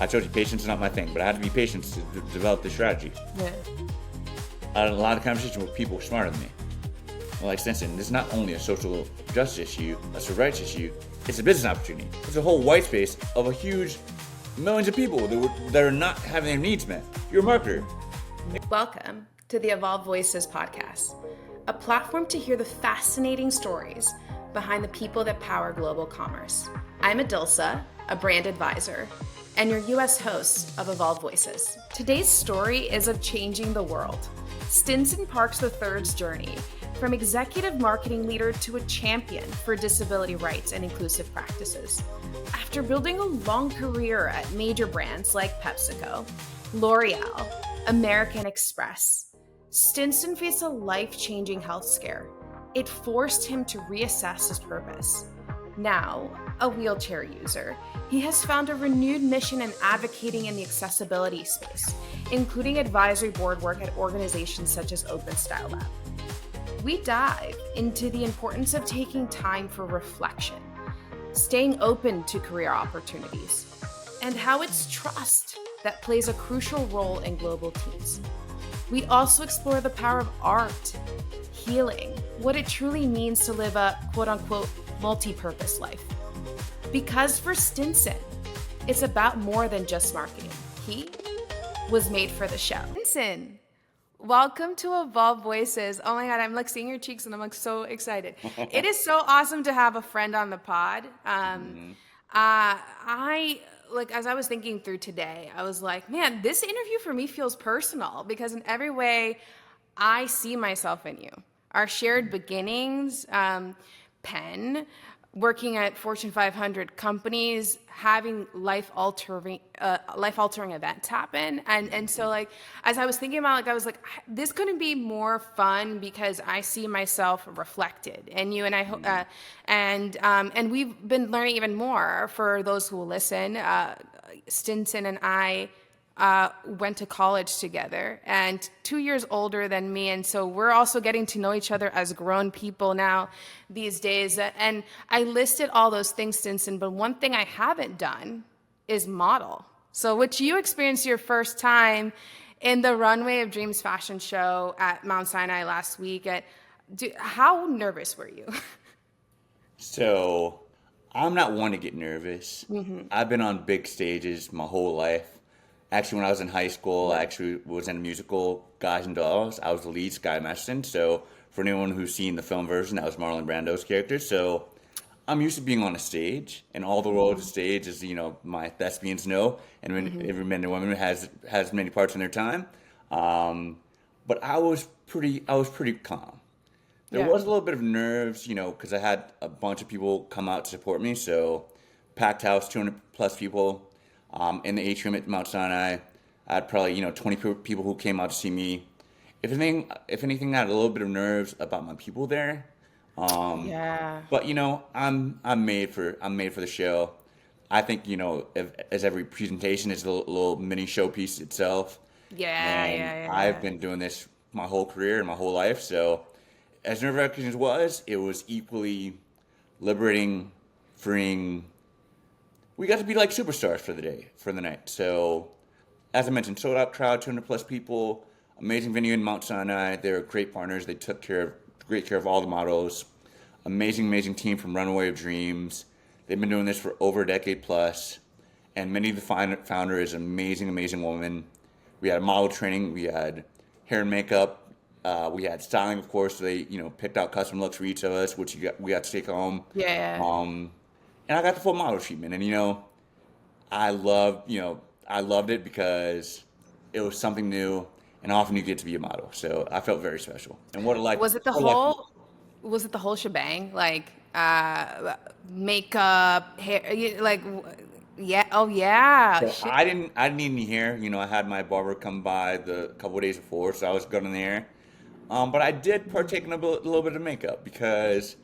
told you patience is not my thing, but I had to be patient to develop the strategy. Yeah. I had a lot of conversations with people smarter than me. Like Stinson, this is not only a social justice issue, a civil rights issue, it's a business opportunity. It's a whole white space of a huge millions of people that are not having their needs met. You're a marketer. Welcome to the Evolve Voices Podcast, a platform to hear the fascinating stories behind the people that power global commerce. I'm Edilsa, a brand advisor, and your U.S. host of Evolve Voices. Today's story is of changing the world. Stinson Parks III's journey from executive marketing leader to a champion for disability rights and inclusive practices. After building a long career at major brands like PepsiCo, L'Oreal, American Express, Stinson faced a life-changing health scare. It forced him to reassess his purpose. Now, a wheelchair user, he has found a renewed mission in advocating in the accessibility space, including advisory board work at organizations such as Open Style Lab. We dive into the importance of taking time for reflection, staying open to career opportunities, and how it's trust that plays a crucial role in global teams. We also explore the power of art, healing, what it truly means to live a quote-unquote multi-purpose life. Because for Stinson, it's about more than just marketing. He was made for the show. Stinson, welcome to Evolve Voices. Oh my God, I'm like seeing your cheeks and I'm like so excited. It is so awesome to have a friend on the pod. As I was thinking through today, I was like, man, this interview for me feels personal because in every way I see myself in you. Our shared beginnings, Penn, working at Fortune 500 companies, having life-altering events happen. And so like, as I was thinking about I was like, this couldn't be more fun because I see myself reflected in you. And I hope, and we've been learning even more for those who will listen. Stinson and I went to college together and 2 years older than me. And so we're also getting to know each other as grown people now these days. And I listed all those things, Stinson, but one thing I haven't done is model. So which you experienced your first time in the Runway of Dreams fashion show at Mount Sinai last week. How nervous were you? So I'm not one to get nervous. Mm-hmm. I've been on big stages my whole life. Actually, when I was in high school, I actually was in a musical, Guys and Dolls. I was the lead, Sky Meston. So for anyone who's seen the film version, that was Marlon Brando's character. So I'm used to being on a stage, and all the roles of stage, as my thespians know, and every man and woman has many parts in their time. But I was pretty calm. There was a little bit of nerves, because I had a bunch of people come out to support me. So packed house, 200 plus people. In the atrium at Mount Sinai, I had probably 20 people who came out to see me. If anything, I had a little bit of nerves about my people there. But I'm made for the show. I think as every presentation is a little mini showpiece itself. Yeah. I've been doing this my whole career and my whole life. So as nerve-wracking as it was equally liberating, freeing. We got to be like superstars for the night. So, as I mentioned, sold out crowd, 200 plus people, amazing venue in Mount Sinai. They're great partners. They took great care of all the models. Amazing team from Runway of Dreams. They've been doing this for over a decade plus. And Minnie, the founder, is an amazing woman. We had model training. We had hair and makeup. We had styling, of course. They, picked out custom looks for each of us, which we got to take home. Yeah. And I got the full model treatment, and I loved it because it was something new, and often you get to be a model. So I felt very special. And what a life! Was it the whole shebang? Like makeup, hair, yeah. Oh yeah. So I didn't need any hair. I had my barber come by the couple of days before, so I was good in the hair. But I did partake in a little bit of makeup because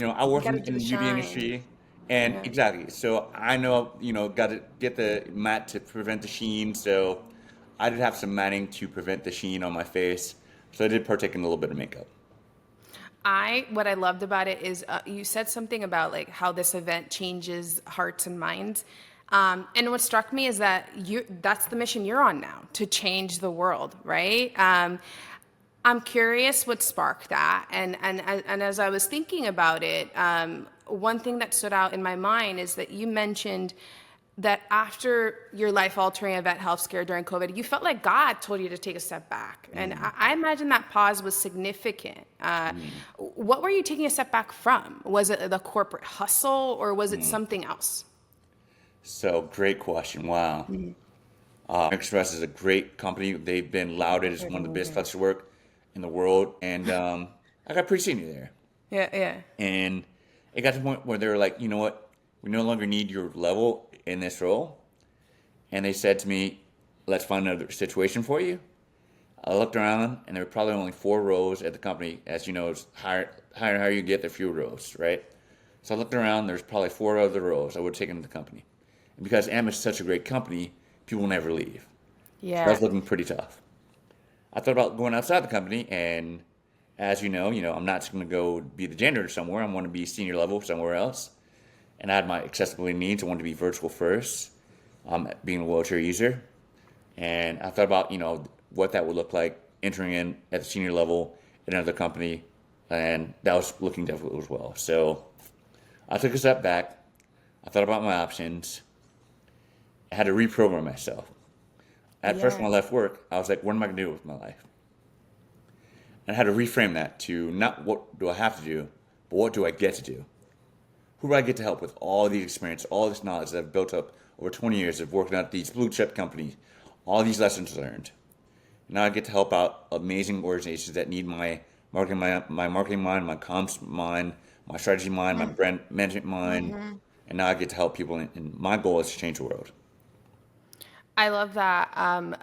I work in the beauty industry. And exactly, so I know, got to get the matte to prevent the sheen. So I did have some matting to prevent the sheen on my face. So I did partake in a little bit of makeup. What I loved about it is you said something about how this event changes hearts and minds. And what struck me is that that's the mission you're on now, to change the world, right? I'm curious what sparked that. And as I was thinking about it, one thing that stood out in my mind is that you mentioned that after your life-altering event, health scare during COVID, you felt like God told you to take a step back. And I imagine that pause was significant. What were you taking a step back from? Was it the corporate hustle, or was it something else? So, great question. Wow. Express is a great company. They've been lauded as one of the best places to work in the world. And I got pretty senior there. Yeah. And it got to the point where they were like, you know what? We no longer need your level in this role. And they said to me, let's find another situation for you. I looked around, and there were probably only 4 rows at the company. As you know, it's higher and higher you get, there are fewer rows, right? So I looked around, there's probably 4 other rows I would have taken to the company. And because Amex is such a great company, people never leave. Yeah. So that was looking pretty tough. I thought about going outside the company, and as you know, I'm not just going to go be the janitor somewhere. I want to be senior level somewhere else. And I had my accessibility needs. I wanted to be virtual first, being a wheelchair user. And I thought about, what that would look like entering in at the senior level at another company. And that was looking difficult as well. So I took a step back. I thought about my options. I had to reprogram myself. At first, when I left work, I was like, what am I going to do with my life? And I had to reframe that to not what do I have to do, but what do I get to do? Who do I get to help with all these experience, all this knowledge that I've built up over 20 years of working at these blue chip companies, all these lessons learned. Now I get to help out amazing organizations that need my marketing mind, my comms mind, my strategy mind, my brand management mind. And now I get to help people, and my goal is to change the world. I love that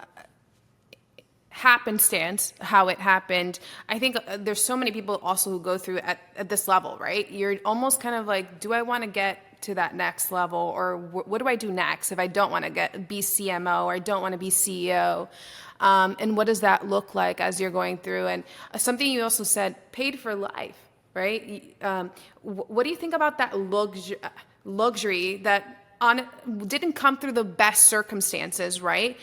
happenstance, how it happened. I think there's so many people also who go through at this level, right? You're almost kind of like, do I want to get to that next level, or what do I do next if I don't want to be CMO, or I don't want to be CEO? And what does that look like as you're going through? And something you also said, paid for life, right? What do you think about that luxury that didn't come through the best circumstances, right?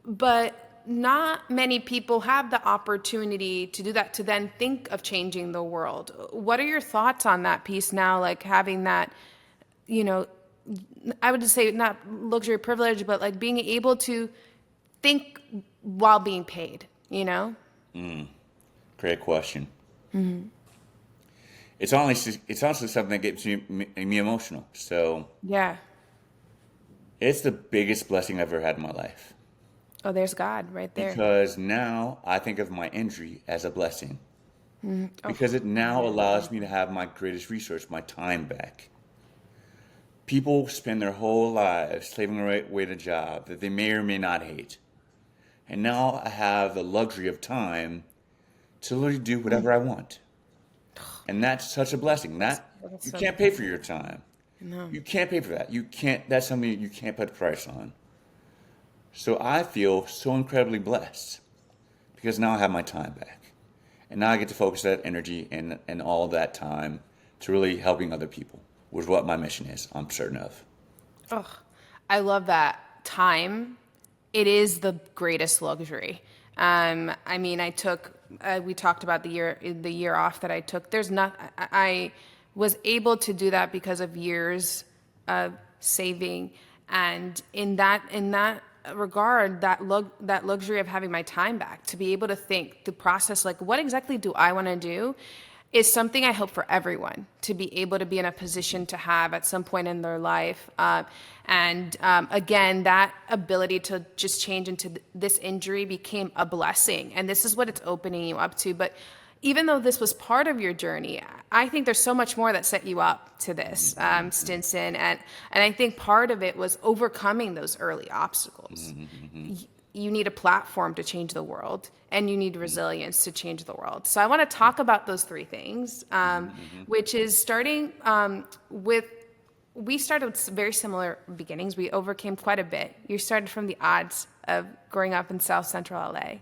But not many people have the opportunity to do that, to then think of changing the world. What are your thoughts on that piece now, like having that, I would just say not luxury privilege, but like being able to think while being paid, Great question. It's honestly something that gets me emotional. So yeah, it's the biggest blessing I've ever had in my life. Oh, there's God right there. Because now I think of my injury as a blessing. Because it now allows me to have my greatest resource, my time back. People spend their whole lives slaving away at a job that they may or may not hate. And now I have the luxury of time to literally do whatever I want. And that's such a blessing. You can't pay for your time. No. You can't pay for that. That's something you can't put a price on. So I feel so incredibly blessed because now I have my time back. And now I get to focus that energy and all that time to really helping other people, which is what my mission is, I'm certain of. Oh, I love that. Time, it is the greatest luxury. We talked about the year off that I took. I was able to do that because of years of saving. And in that regard, that luxury of having my time back, to be able to think, to process, like, what exactly do I want to do, is something I hope for everyone to be able to be in a position to have at some point in their life. Again, that ability to just change into this injury became a blessing. And this is what it's opening you up to. But even though this was part of your journey, I think there's so much more that set you up to this, Stinson. And I think part of it was overcoming those early obstacles. You need a platform to change the world, and you need resilience to change the world. So I want to talk about those 3 things, which is starting we started with very similar beginnings. We overcame quite a bit. You started from the odds of growing up in South Central LA.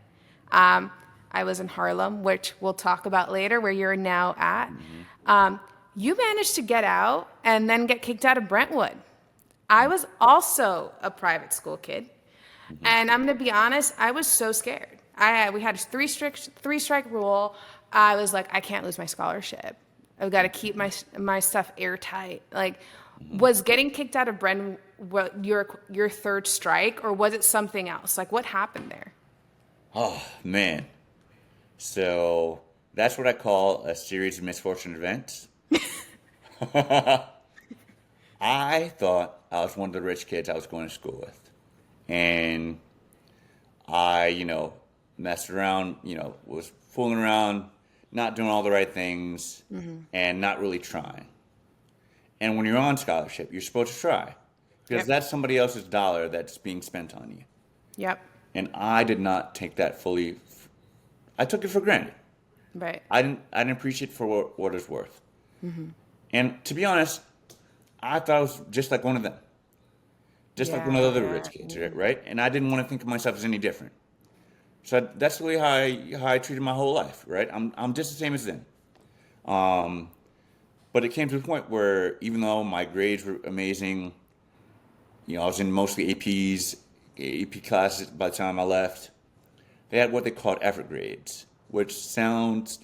I was in Harlem, which we'll talk about later, where you're now at. You managed to get out and then get kicked out of Brentwood. I was also a private school kid. And I'm going to be honest, I was so scared. We had a three-strike rule. I was like, I can't lose my scholarship. I've got to keep my stuff airtight. Like, was getting kicked out of Bren your third strike, or was it something else? Like, what happened there? Oh, man. So that's what I call a series of misfortunate events. I thought I was one of the rich kids I was going to school with. And I, messed around, was fooling around, not doing all the right things, and not really trying. And when you're on scholarship, you're supposed to try. Because that's somebody else's dollar that's being spent on you. Yep. And I did not take that fully. I took it for granted. Right. I didn't appreciate it for what it's worth. And to be honest, I thought I was just like one of them. Just like one of the other rich kids, right? And I didn't want to think of myself as any different. So that's really how I treated my whole life, right? I'm just the same as them. But it came to a point where even though my grades were amazing, I was in mostly AP classes by the time I left. They had what they called effort grades, which sounds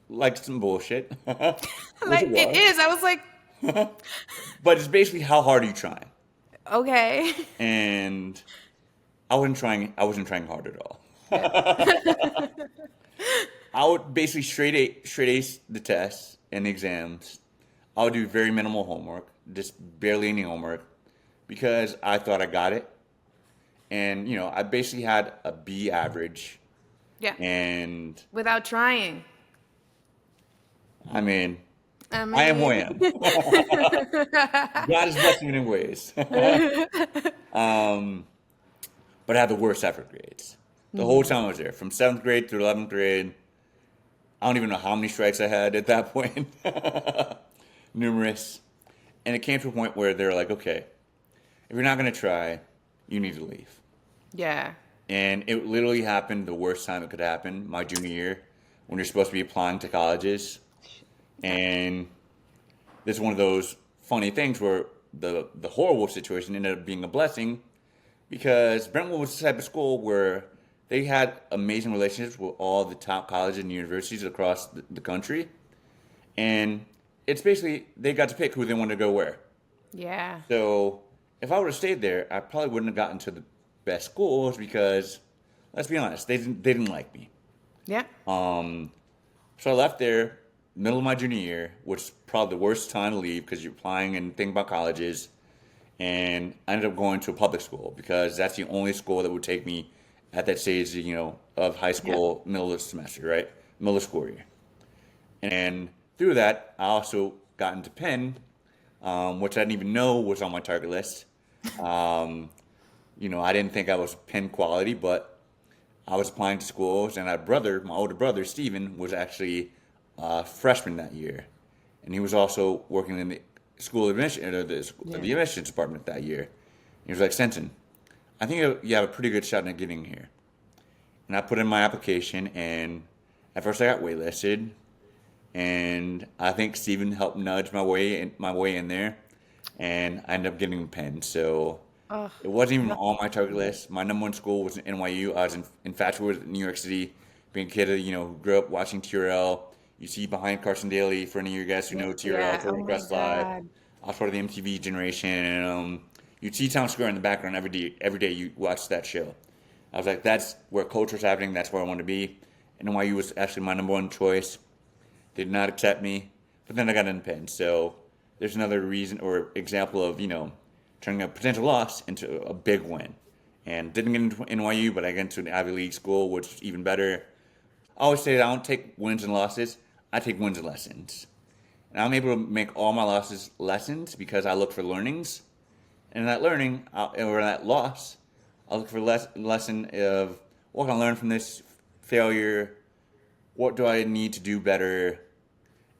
like some bullshit. It is. I was like, but it's basically how hard are you trying? Okay. And I wasn't trying hard at all. I would basically straight ace the tests and the exams. I would do very minimal homework, just barely any homework, because I thought I got it. And, I basically had a B average. Yeah. And without trying. I am who I am. God is blessing me in ways. But I had the worst effort grades. The whole time I was there, from 7th grade through 11th grade. I don't even know how many strikes I had at that point. Numerous. And it came to a point where they were like, okay, if you're not going to try, you need to leave. Yeah. And it literally happened the worst time it could happen, my junior year, when you're supposed to be applying to colleges. And this is one of those funny things where the horrible situation ended up being a blessing, because Brentwood was the type of school where they had amazing relationships with all the top colleges and universities across the country. And it's basically, they got to pick who they wanted to go where. Yeah. So if I would have stayed there, I probably wouldn't have gotten to the best schools, because, let's be honest, they didn't like me. Yeah. So I left there middle of my junior year, which is probably the worst time to leave because you're applying and thinking about colleges. And I ended up going to a public school because that's the only school that would take me at that stage, of high school, middle of the semester, right? Middle of the school year. And through that, I also got into Penn, which I didn't even know was on my target list. I didn't think I was Penn quality, but I was applying to schools, and my older brother, Steven, was actually a freshman that year. And he was also working in the school admission, or the admissions department that year. He was like, Stinson, I think you have a pretty good shot at getting here. And I put in my application, and at first I got waitlisted, and I think Steven helped nudge my way in there, and I ended up getting Penn. So it wasn't even on my target list. My number one school was NYU. I was infatuated with New York City, being a kid who grew up watching TRL. You see behind Carson Daly, for any of you guys who know TRL, Total Request Live. I was part of the MTV generation, and you'd see Town Square in the background every day you watch that show. I was like, that's where culture's happening, that's where I want to be. And NYU was actually my number one choice. They did not accept me, but then I got in Penn. So there's another reason or example of, turning a potential loss into a big win. And didn't get into NYU, but I got into an Ivy League school, which is even better. I always say that I don't take wins and losses, I take wins and lessons. And I'm able to make all my losses lessons because I look for learnings. And that learning, or that loss, I'll look for lesson of what can I learn from this failure? What do I need to do better?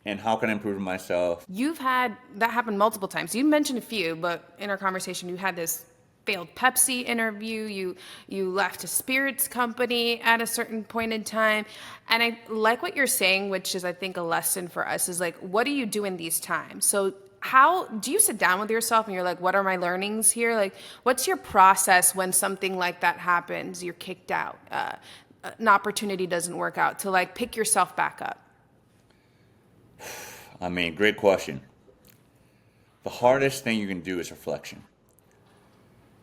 And how can I improve myself? You've had that happen multiple times. You mentioned a few, but in our conversation, you had this failed Pepsi interview. You left a spirits company at a certain point in time. And I like what you're saying, which is, I think, a lesson for us is like, what do you do in these times? So how do you sit down with yourself and you're like, what are my learnings here? Like, what's your process when something like that happens? You're kicked out, an opportunity doesn't work out, to like pick yourself back up? I mean, great question. The hardest thing you can do is reflection.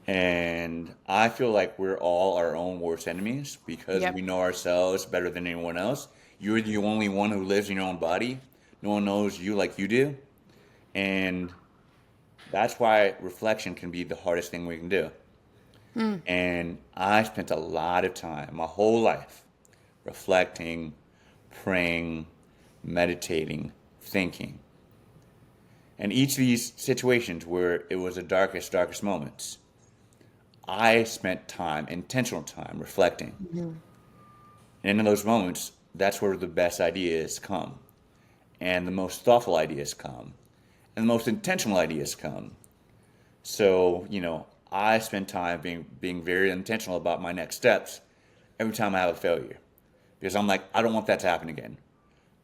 And I feel like we're all our own worst enemies because Yep. we know ourselves better than anyone else. You're the only one who lives in your own body. No one knows you like you do. And that's why reflection can be the hardest thing we can do. And I spent a lot of time, my whole life, reflecting, praying, meditating, thinking. And each of these situations where it was the darkest moments, I spent time, intentional time, reflecting. And in those moments, that's where the best ideas come. And the most thoughtful ideas come. And the most intentional ideas come. So, I spend time being very intentional about my next steps every time I have a failure. Because I'm like, I don't want that to happen again.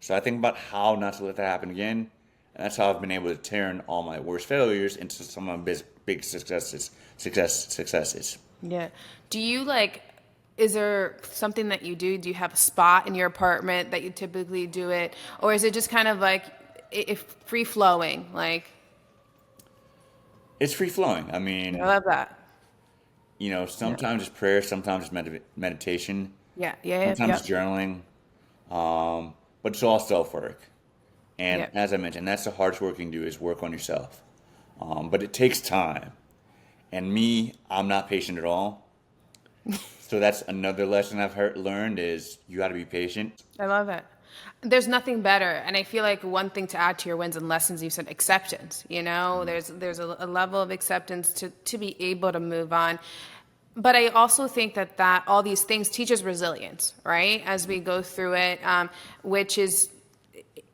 So I think about how not to let that happen again. And that's how I've been able to turn all my worst failures into some of my big successes. Yeah. Do you is there something that you do? Do you have a spot in your apartment that you typically do it? Or is it just kind of like if free flowing? Like, It's free flowing. I mean, I love that. sometimes it's prayer, sometimes it's meditation, Yeah. Yeah. sometimes Yeah. it's journaling, but it's all self work. And Yep. as I mentioned, that's the hardest work you can do is work on yourself. But it takes time. And I'm not patient at all. So that's another lesson I've learned is you got to be patient. I love it. There's nothing better, and I feel like one thing to add to your wins and lessons, you said acceptance. There's a level of acceptance to be able to move on. But I also think that all these things teach us resilience, right? As we go through it, which is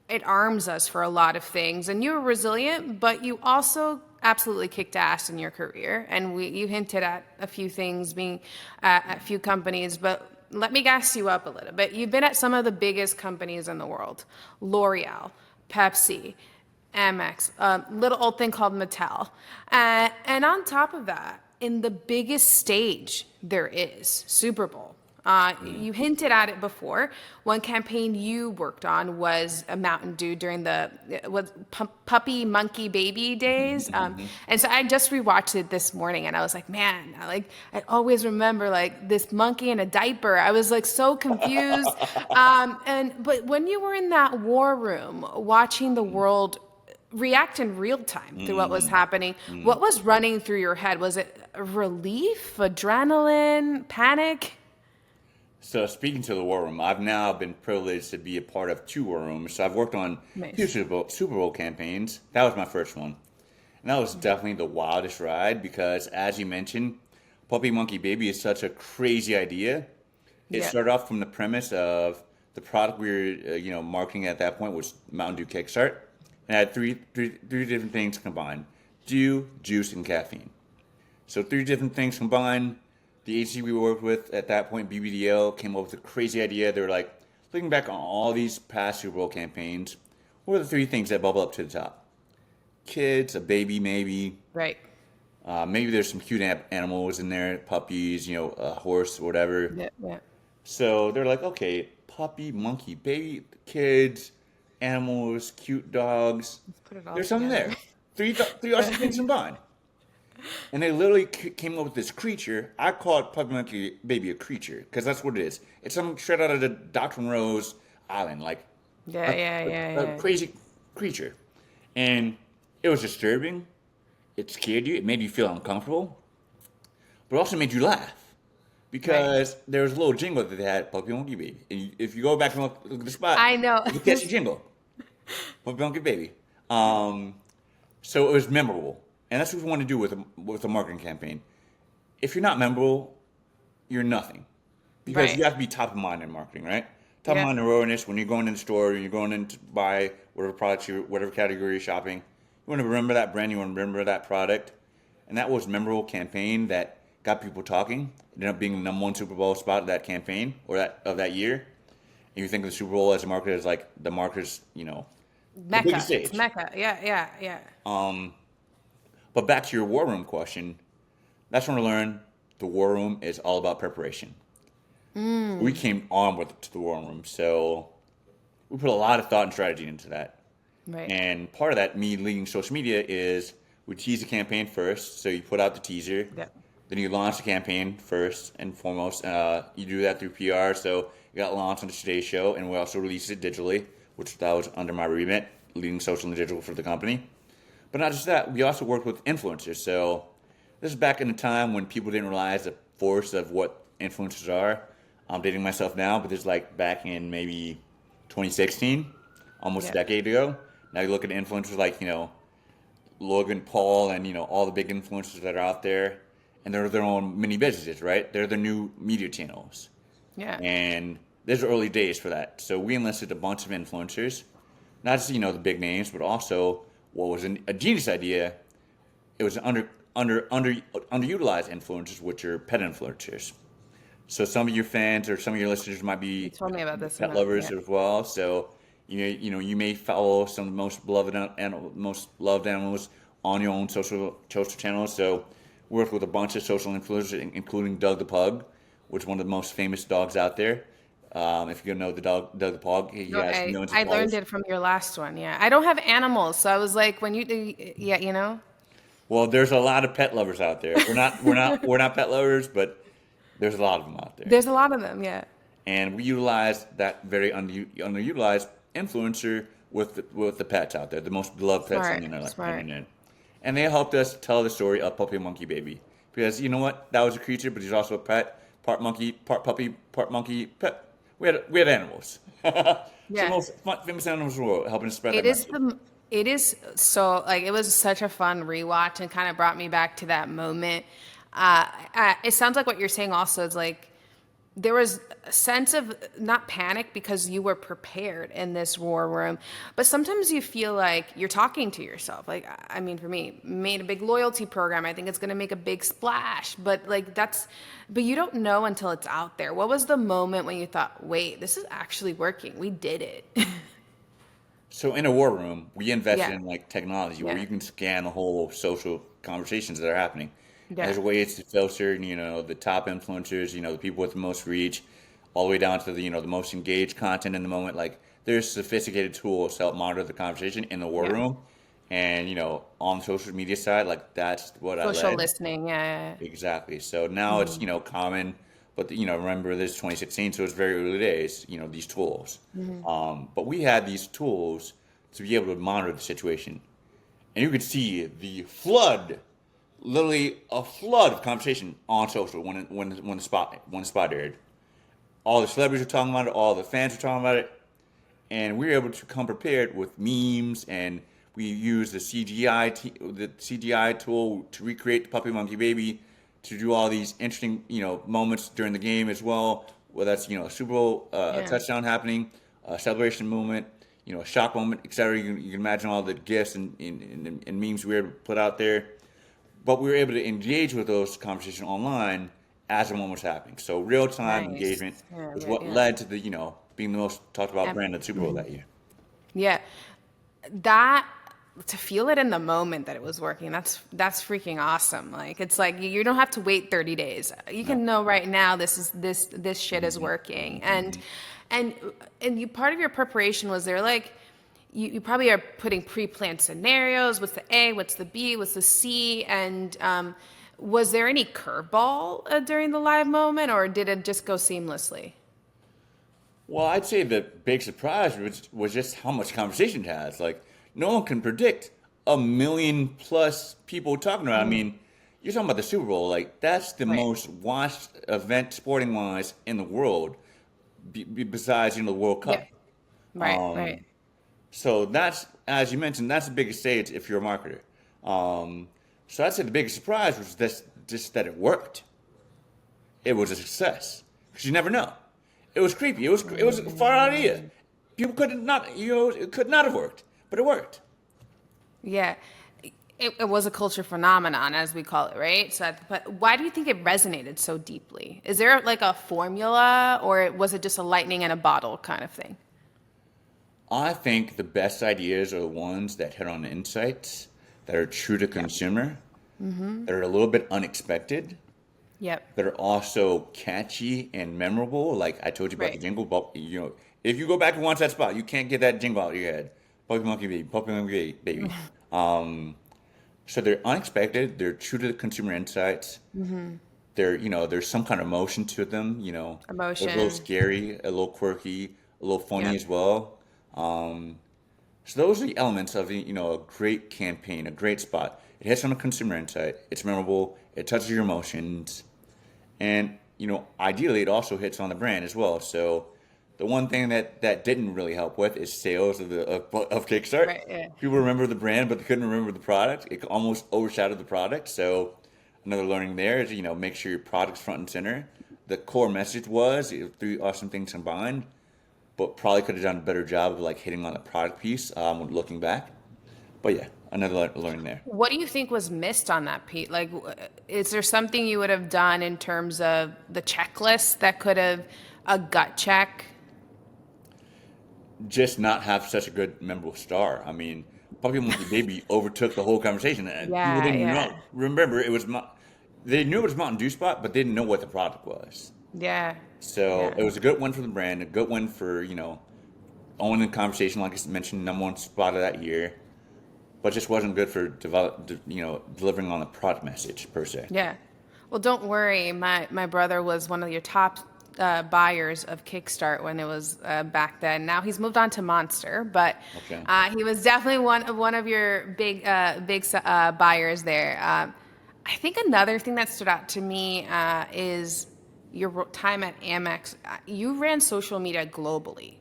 it arms us for a lot of things. And you were resilient, but you also absolutely kicked ass in your career. And you hinted at a few things being at a few companies, but let me gas you up a little bit. You've been at some of the biggest companies in the world: L'Oreal, Pepsi, Amex, a little old thing called Mattel. And on top of that, in the biggest stage there is, Super Bowl. You hinted at it before. One campaign you worked on was a Mountain Dew during the puppy monkey baby days. And so I just rewatched it this morning and I was like, man, I always remember this monkey in a diaper. I was so confused. But when you were in that war room watching the world react in real time to what was happening, what was running through your head? Was it relief, adrenaline, panic? So speaking to the war room, I've now been privileged to be a part of 2 war rooms. So I've worked on Nice. 2 Super Bowl campaigns. That was my first one. And that was definitely the wildest ride because, as you mentioned, Puppy Monkey Baby is such a crazy idea. It Yeah. started off from the premise of the product we were, marketing at that point was Mountain Dew Kickstart. And it had three different things combined: dew, juice, and caffeine. So 3 different things combined. The agency we worked with at that point, BBDL, came up with a crazy idea. They were like, looking back on all these past Super Bowl campaigns, what are the 3 things that bubble up to the top? Kids, a baby maybe. Right. Maybe there's some cute animals in there, puppies, a horse, whatever. Yeah. Yeah. So they're like, okay, puppy, monkey, baby, kids, animals, cute dogs. Let's put it all There's something together. there. 3 awesome things combined. And they literally came up with this creature. I call it Puppy Monkey Baby a creature because that's what it is. It's something straight out of the Dr. Monroe's Island, a crazy creature. And it was disturbing. It scared you. It made you feel uncomfortable. But it also made you laugh because there was a little jingle that they had, Puppy Monkey Baby. And if you go back and look at the spot, I know. it's a catchy jingle. Puppy Monkey Baby. So it was memorable. And that's what we want to do with a marketing campaign. If you're not memorable, you're nothing. Because Right. you have to be top of mind in marketing, right? Top of mind awareness when you're going in the store, when you're going in to buy whatever products, whatever category you're shopping. You want to remember that brand, you want to remember that product. And that was a memorable campaign that got people talking. It ended up being the number 1 Super Bowl spot of that campaign or of that year. And you think of the Super Bowl as a marketer as the marketer's, the biggest Mecca. It's stage. Mecca. Yeah. But back to your war room question, that's when I learned the war room is all about preparation. We came on with to the war room, so we put a lot of thought and strategy into that. Right. And part of that, me leading social media, is we tease the campaign first. So you put out the teaser, Yep. then you launch the campaign first and foremost. You do that through PR. So you got launched on the Today Show, and we also released it digitally, which that was under my remit, leading social and digital for the company. But not just that, we also worked with influencers. So this is back in a time when people didn't realize the force of what influencers are. I'm dating myself now, but this is like back in maybe 2016, almost a decade ago. Now you look at influencers like, Logan Paul and, all the big influencers that are out there, and they're their own mini businesses, right? They're the new media channels. Yeah. And there's early days for that. So we enlisted a bunch of influencers, not just, the big names, but also what was a genius idea. It was underutilized influencers, which are pet influencers. So some of your fans or some of your listeners might be You told me about this. pet lovers as well. So you may follow some of the most beloved and most loved animals on your own social channels. So we work with a bunch of social influencers, including Doug the Pug, which is one of the most famous dogs out there. If you know the dog, Doug the Pug, he has millions of I learned followers. it from your last one. Yeah, I don't have animals, so I was like, when you do, Well, there's a lot of pet lovers out there. We're not pet lovers, but there's a lot of them out there. There's a lot of them. Yeah. And we utilize that very underutilized influencer with the pets out there, the most beloved pets on the internet. And they helped us tell the story of Puppy Monkey Baby. Because you know what? That was a creature, but he's also a pet, part monkey, part puppy, part monkey, pet. We had animals. Yeah. The most famous animals in the world, helping us spread that It is message. it is so, like, it was such a fun rewatch and kind of brought me back to that moment. It sounds like what you're saying also is like there was a sense of not panic because you were prepared in this war room, but sometimes you feel like you're talking to yourself. Like, I mean, for me, made a big loyalty program. I think it's going to make a big splash, but but you don't know until it's out there. What was the moment when you thought, wait, this is actually working? We did it. So in a war room, we invested Yeah. in technology where Yeah. you can scan the whole social conversations that are happening. Yeah. There's ways to filter, the top influencers, the people with the most reach, all the way down to the most engaged content in the moment. Like there's sophisticated tools to help monitor the conversation in the war Yeah. room, and on the social media side, like that's what I Social led. listening. Yeah. Exactly. So now it's common, but remember this is 2016, so it's very early days. These tools, but we had these tools to be able to monitor the situation, and you could see the flood, literally a flood of conversation on social when the spot aired. All the celebrities were talking about it, all the fans were talking about it, and we were able to come prepared with memes, and we used the CGI tool to recreate the Puppy Monkey Baby, to do all these interesting moments during the game as well. Whether that's a Super Bowl, a touchdown happening, a celebration moment, a shock moment, etc. You can imagine all the gifs and memes we were able to put out there. But we were able to engage with those conversations online as the moment was happening. So real time Nice. engagement Yeah, is yeah, what yeah. led to the being the most talked about brand of the Super Bowl that year. Yeah. That, to feel it in the moment that it was working, that's freaking awesome. Like, it's like you don't have to wait 30 days. You can know right now this shit is working. And you, part of your preparation was there, like, you probably are putting pre-planned scenarios. What's the A? What's the B? What's the C? And was there any curveball during the live moment, or did it just go seamlessly? Well, I'd say the big surprise was just how much conversation it has. Like, no one can predict 1 million plus people talking about it. I mean, you're talking about the Super Bowl. Like, that's the Right. most watched event sporting wise in the world, besides the World Cup. Yeah. Right. Um, Right. So that's, as you mentioned, that's the biggest stage if you're a marketer. So I'd say the biggest surprise was just that it worked. It was a success because you never know. It was creepy. It was a far out idea. People could not, it could not have worked, but it worked. Yeah. It was a culture phenomenon, as we call it, right? So, but why do you think it resonated so deeply? Is there like a formula, or was it just a lightning in a bottle kind of thing? I think the best ideas are the ones that hit on insights that are true to consumer, that are a little bit unexpected, Yep. that are also catchy and memorable. Like I told you about the Right. jingle, but if you go back and watch that spot, you can't get that jingle out of your head. Puppy Monkey Baby, Puppy Monkey Baby. So they're unexpected. They're true to the consumer insights. They're, there's some kind of emotion to them. They're a little Emotion. scary, a little quirky, a little funny Yep. as well. So those are the elements of, a great campaign, a great spot. It hits on a consumer insight. It's memorable. It touches your emotions. And, ideally, it also hits on the brand as well. So the one thing that didn't really help with is sales of Kickstart. Right. Yeah. People remember the brand, but they couldn't remember the product. It almost overshadowed the product. So another learning there is, make sure your product's front and center. The core message was three awesome things combined, but probably could have done a better job of like hitting on the product piece looking back. But yeah, another learning there. What do you think was missed on that, Pete? Like, is there something you would have done in terms of the checklist that could have a gut check? Just not have such a good memorable star. I mean, Puppy Monkey Baby overtook the whole conversation, and people Yeah, didn't yeah, remember it was. They knew it was Mountain Dew spot, but they didn't know what the product was. yeah, So yeah. it was a good one for the brand, a good one for owning the conversation, like I mentioned, number one spot of that year, but just wasn't good for delivering on the product message per se. Yeah. Well, don't worry. My brother was one of your top buyers of Kickstart when it was back then. Now he's moved on to Monster, but Okay. he was definitely one of your big buyers there. I think another thing that stood out to me is your time at Amex. You ran social media globally.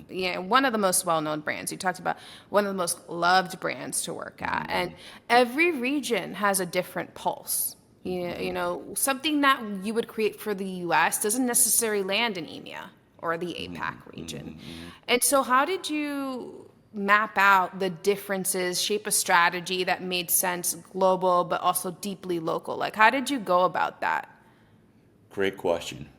Yeah, one of the most well-known brands. You talked about one of the most loved brands to work at, and every region has a different pulse. Something that you would create for the U.S. doesn't necessarily land in EMEA or the APAC region. And so, how did you map out the differences, shape a strategy that made sense global but also deeply local? Like, how did you go about that? Great question.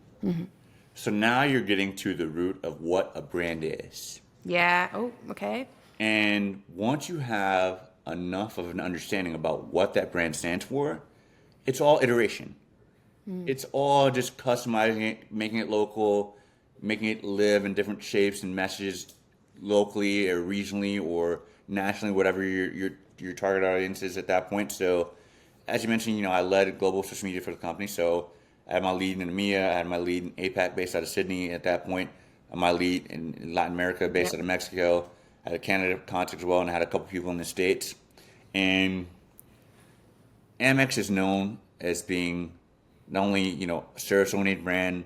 So now you're getting to the root of what a brand is. Yeah. Oh, okay. And once you have enough of an understanding about what that brand stands for, it's all iteration. It's all just customizing it, making it local, making it live in different shapes and messages locally or regionally or nationally, whatever your target audience is at that point. So as you mentioned, I led global social media for the company. So I had my lead in EMEA, I had my lead in APAC based out of Sydney at that point, and my lead in Latin America based out of Mexico. I had a Canada contact as well, and I had a couple people in the States. And Amex is known as being not only, a service-oriented brand,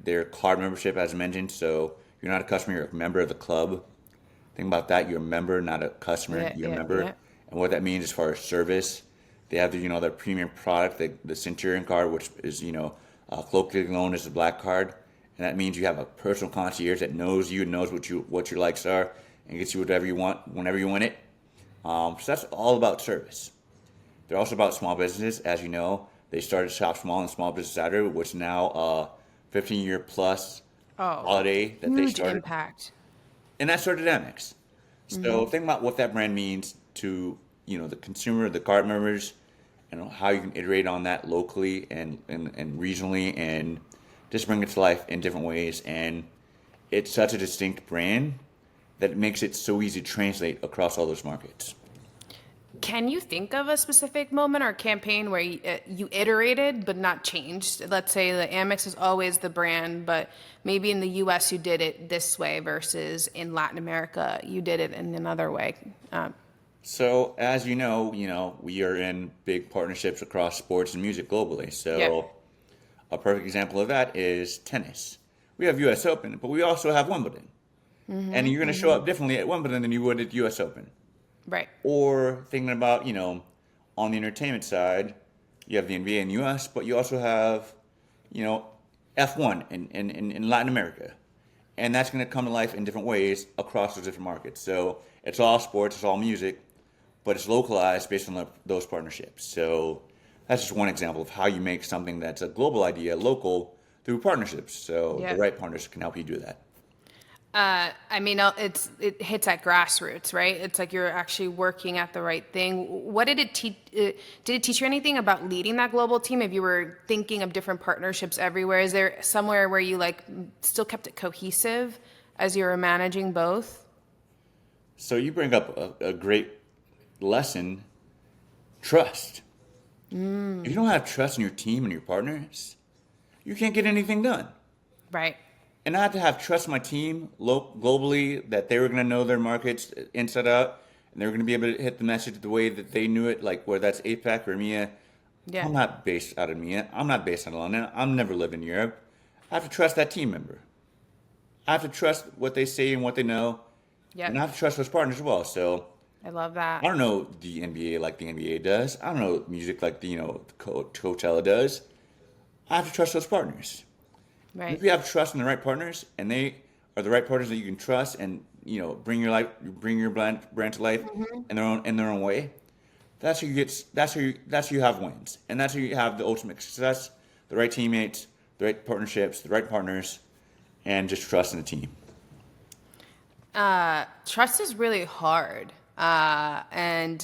their card membership, as I mentioned. So you're not a customer, you're a member of the club. Think about that. You're a member, not a customer. Yeah, You're a yeah, member. yeah. And what that means as far as service, they have their premium product, the Centurion card, which is, colloquially known as the Black Card. And that means you have a personal concierge that knows you, knows what your likes are, and gets you whatever you want, whenever you want it. So that's all about service. They're also about small businesses. As you know, they started Shop Small and Small Business Saturday, which is now a 15-year plus holiday that they Huge started. impact. And that started Amex. So think about what that brand means to the consumer, the card members, and how you can iterate on that locally and regionally, and just bring it to life in different ways. And it's such a distinct brand that it makes it so easy to translate across all those markets. Can you think of a specific moment or campaign where you iterated but not changed? Let's say the Amex is always the brand, but maybe in the U.S. you did it this way versus in Latin America you did it in another way. So as you know, we are in big partnerships across sports and music globally. So Yeah. a perfect example of that is tennis. We have U.S. Open, but we also have Wimbledon. And you're going to show up differently at Wimbledon than you would at U.S. Open. Right. Or thinking about, on the entertainment side, you have the NBA in the U.S., but you also have, F1 in Latin America. And that's going to come to life in different ways across those different markets. So it's all sports, it's all music, but it's localized based on those partnerships. So that's just one example of how you make something that's a global idea local through partnerships. So Yeah. the right partners can help you do that. I mean, it hits at grassroots, right? It's like you're actually working at the right thing. What did it teach? Did it teach you anything about leading that global team? If you were thinking of different partnerships everywhere, is there somewhere where you like still kept it cohesive as you were managing both? So you bring up a great lesson: trust. If you don't have trust in your team and your partners, you can't get anything done. Right. And I had to have trust in my team globally that they were going to know their markets inside out, and they were going to be able to hit the message the way that they knew it, like whether that's APAC or EMEA. Yeah. I'm not based out of EMEA. I'm not based out of London. I'm never lived in Europe. I have to trust that team member. I have to trust what they say and what they know. Yeah. And I have to trust those partners as well. So I love that. I don't know the NBA like the NBA does. I don't know music like the Coachella does. I have to trust those partners. Right. If you have trust in the right partners, and they are the right partners that you can trust, and bring your brand to life in their own way, that's how you get. That's how you have wins, and that's how you have the ultimate success. The right teammates, the right partnerships, the right partners, and just trust in the team. Trust is really hard. And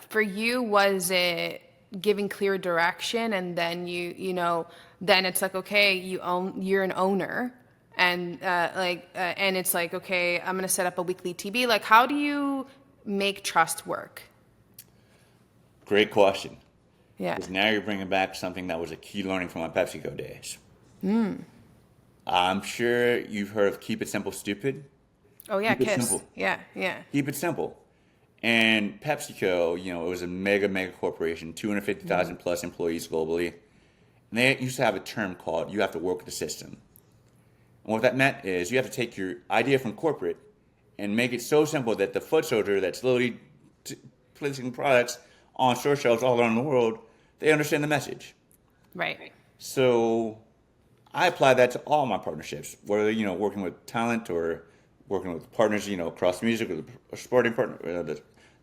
for you, was it giving clear direction, and then then it's like, okay, you're an owner, and and it's like, okay, I'm gonna set up a weekly TB. Like, how do you make trust work? Great question. Yeah. Because now you're bringing back something that was a key learning from my PepsiCo days. I'm sure you've heard of keep it simple, stupid. Oh yeah, Keep it KISS. simple. Yeah, yeah. Keep it simple. And PepsiCo, it was a mega corporation, 250,000 plus employees globally. And they used to have a term called you have to work with the system. And what that meant is you have to take your idea from corporate and make it so simple that the foot soldier that's literally placing products on store shelves all around the world, they understand the message. Right. So I apply that to all my partnerships, whether, working with talent or working with partners, across music or the sporting partner,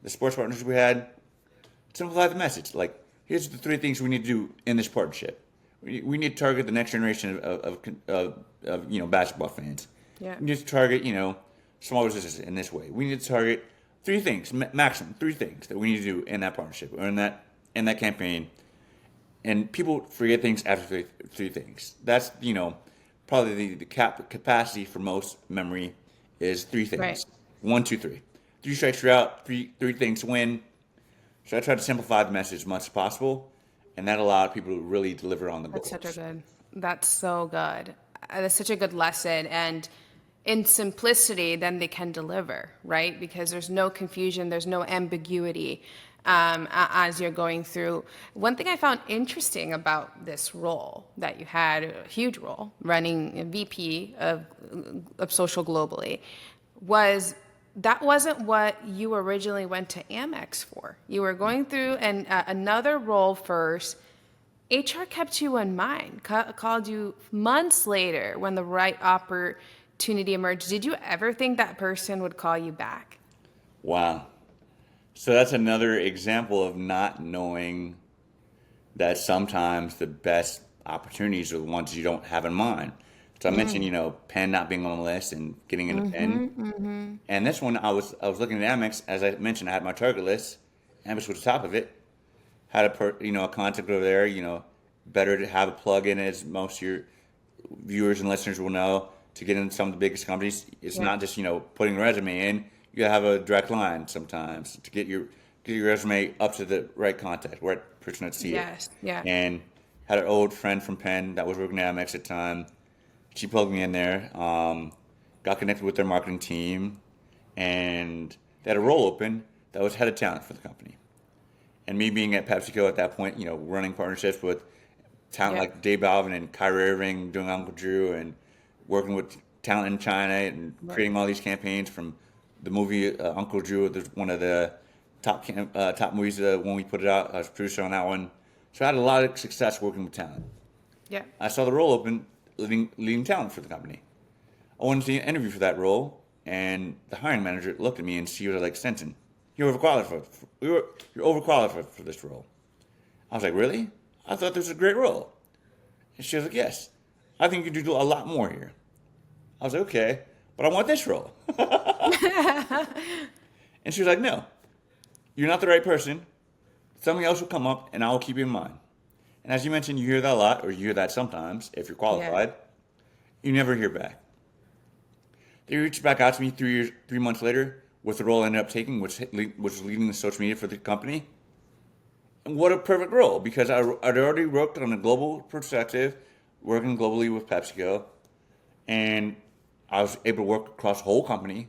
the sports partners we had. Simplify the message. Like, here's the 3 things we need to do in this partnership. We need to target the next generation of basketball fans. Yeah. We need to target, small businesses in this way. We need to target 3 things, maximum 3 things that we need to do in that partnership or in that campaign. And people forget things after three things. That's, probably the capacity for most memory is 3 things. Right. 1, 2, 3. 3 strikes you're out. Three things to win. So I try to simplify the message as much as possible, and that allowed people to really deliver on the goals. That's so good. That's such a good lesson. And in simplicity, then they can deliver, right? Because there's no confusion, there's no ambiguity as you're going through. One thing I found interesting about this role that you had, a huge role, running a VP of social globally, was that wasn't what you originally went to Amex for. You were going through another role first. HR kept you in mind, called you months later when the right opportunity emerged. Did you ever think that person would call you back? Wow. So that's another example of not knowing that sometimes the best opportunities are the ones you don't have in mind. So I mentioned, Penn not being on the list and getting into Penn. And this one, I was looking at Amex. As I mentioned, I had my target list. Amex was the top of it. Had a contact over there. Better to have a plug-in, as most of your viewers and listeners will know, to get into some of the biggest companies. It's not just putting a resume in. You gotta have a direct line sometimes to get your resume up to the right contact, right person that see it. Yes. Yeah. And had an old friend from Penn that was working at Amex at the time. She plugged me in there, got connected with their marketing team, and they had a role open that was head of talent for the company. And me being at PepsiCo at that point, running partnerships with talent like Dave Balvin and Kyrie Irving, doing Uncle Drew, and working with talent in China and creating all these campaigns from the movie Uncle Drew. There's one of the top movies when we put it out. I was producer on that one. So I had a lot of success working with talent. Yeah. I saw the role open, leading talent for the company. I wanted to interview for that role, and the hiring manager looked at me and she was like, "Stinson, you're overqualified. You're overqualified for this role." I was like, "Really? I thought this was a great role." And she was like, "Yes, I think you could do a lot more here." I was like, "Okay, but I want this role. And she was like, no, you're not the right person. Something else will come up, and I will keep you in mind. And as you mentioned, you hear that a lot, or you hear that sometimes, if you're qualified. Yeah. You never hear back. They reached back out to me 3 months later with the role I ended up taking, which was leading the social media for the company. And what a perfect role, because I'd already worked on a global perspective, working globally with PepsiCo, and I was able to work across the whole company,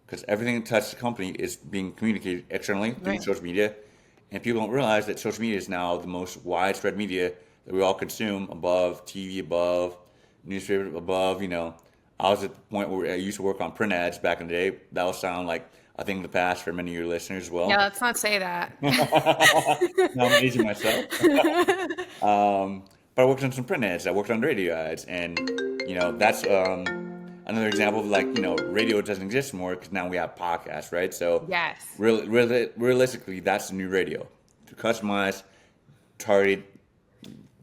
because everything that touches the company is being communicated externally through social media. And people don't realize that social media is now the most widespread media that we all consume, above TV, above newspaper, above, I was at the point where I used to work on print ads back in the day. That will sound like a thing of the past for many of your listeners as well. Yeah, let's not say that. Now I'm aging myself. But I worked on some print ads. I worked on radio ads. And, that's another example of radio doesn't exist anymore because now we have podcasts, right? So yes, realistically, that's the new radio. To customize, target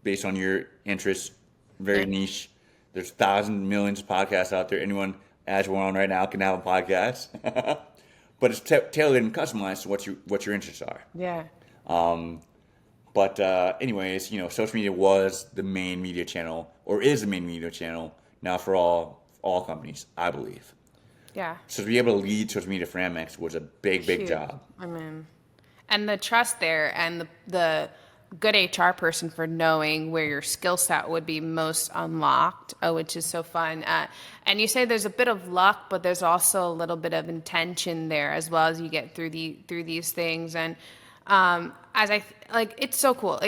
based on your interests, very niche. There's thousands, millions of podcasts out there. Anyone, as we're on right now, can have a podcast. But it's tailored and customized to what your interests are. Yeah. But anyways, social media was the main media channel, or is the main media channel now for all companies, I believe. Yeah. So to be able to lead social media for Amex was a big job. I mean, and the trust there, and the good HR person for knowing where your skill set would be most unlocked, which is so fun. And you say there's a bit of luck, but there's also a little bit of intention there as well as you get through these things. And it's so cool.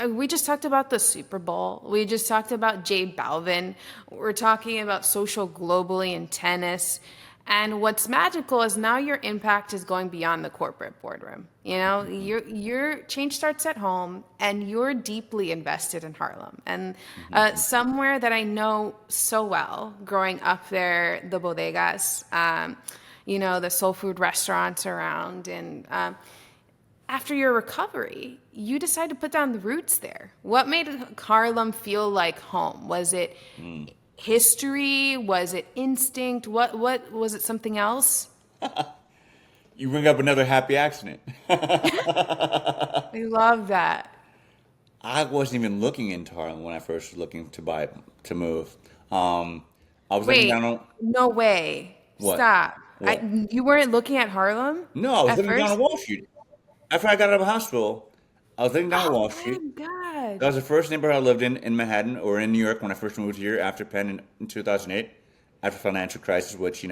We just talked about the Super Bowl. We just talked about J Balvin. We're talking about social globally in tennis. And what's magical is now your impact is going beyond the corporate boardroom. Your change starts at home, and you're deeply invested in Harlem. And somewhere that I know so well, growing up there, the bodegas, the soul food restaurants around. And after your recovery, you decided to put down the roots there. What made Harlem feel like home? Was it history? Was it instinct? What was it? Something else? You bring up another happy accident. I love that. I wasn't even looking into Harlem when I first was looking to move. I was looking down on. No way! What? Stop! What? You weren't looking at Harlem? No, I was looking down on Wall Street. After I got out of the hospital, I was looking down on Wall Street. Oh my God! That was the first neighborhood I lived in Manhattan, or in New York when I first moved here after Penn in 2008, after the financial crisis, which, it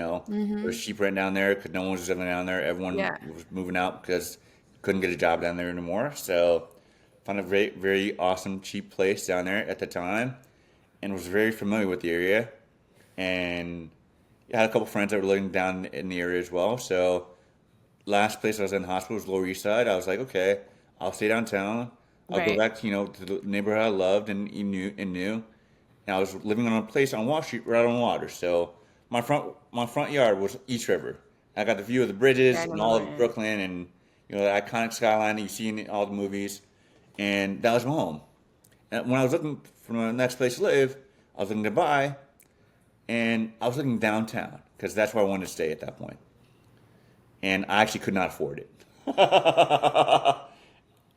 was cheap rent down there because no one was living down there. Everyone was moving out because couldn't get a job down there anymore. So found a very, very awesome, cheap place down there at the time, and was very familiar with the area. And I had a couple friends that were living down in the area as well. So last place I was in the hospital was Lower East Side. I was like, okay, I'll stay downtown. I'll go back to, to the neighborhood I loved and knew. And I was living on a place on Wall Street right on water. So my front yard was East River. I got the view of the bridges and all of Brooklyn and, the iconic skyline that you see in all the movies. And that was my home. And when I was looking for the next place to live, I was looking to buy, and I was looking downtown because that's where I wanted to stay at that point. And I actually could not afford it. I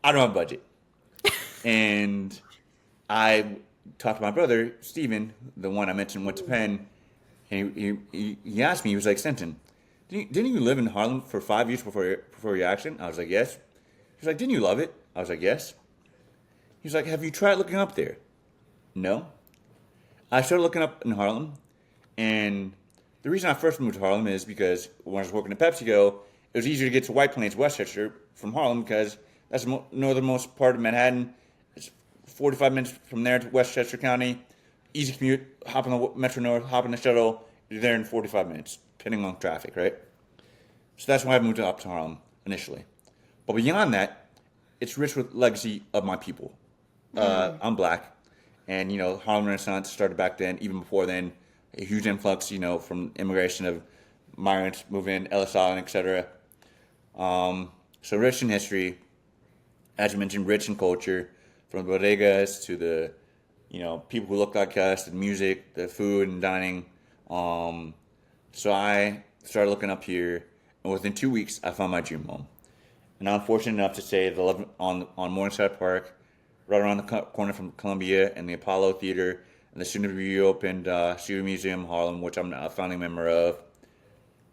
don't have a budget. And I talked to my brother, Steven, the one I mentioned went to Penn, and he asked me, he was like, Stinson, didn't you live in Harlem for 5 years before your accident? I was like, yes. He was like, didn't you love it? I was like, yes. He's like, have you tried looking up there? No. I started looking up in Harlem, and the reason I first moved to Harlem is because when I was working at PepsiCo, it was easier to get to White Plains, Westchester from Harlem because that's the northernmost part of Manhattan. It's 45 minutes from there to Westchester County. Easy commute, hop on the Metro North, hop on the shuttle. You're there in 45 minutes, depending on traffic, right? So that's why I moved up to Harlem initially. But beyond that, it's rich with legacy of my people. I'm black, and Harlem Renaissance started back then. Even before then, a huge influx, from immigration of migrants moving in, Ellis Island, etc. So rich in history, as you mentioned, rich in culture, from the bodegas to the people who look like us, the music, the food and dining, So I started looking up here, and within 2 weeks, I found my dream home. And I'm fortunate enough to say that I live on Morningside Park, right around the corner from Columbia and the Apollo Theater and the soon-to-be reopened Studio Museum Harlem, which I'm a founding member of.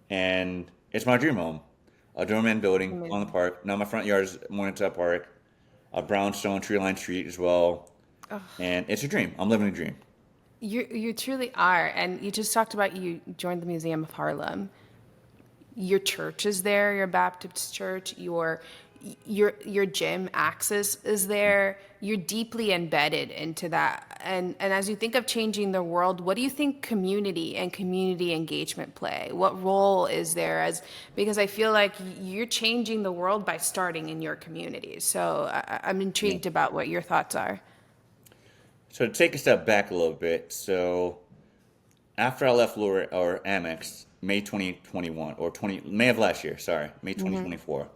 And it's my dream home. A doorman building on the park. Now my front yard is Morningside Park. A brownstone tree-lined street as well. Oh. And it's a dream. I'm living a dream. You truly are. And you just talked about you joined the Museum of Harlem. Your church is there, your Baptist church, your gym Axis is there. You're deeply embedded into that. And as you think of changing the world, what do you think community and community engagement play? What role is there because I feel like you're changing the world by starting in your community. So I'm intrigued about what your thoughts are. So to take a step back a little bit, so after I left Amex, May 2021, May of last year, May 2024,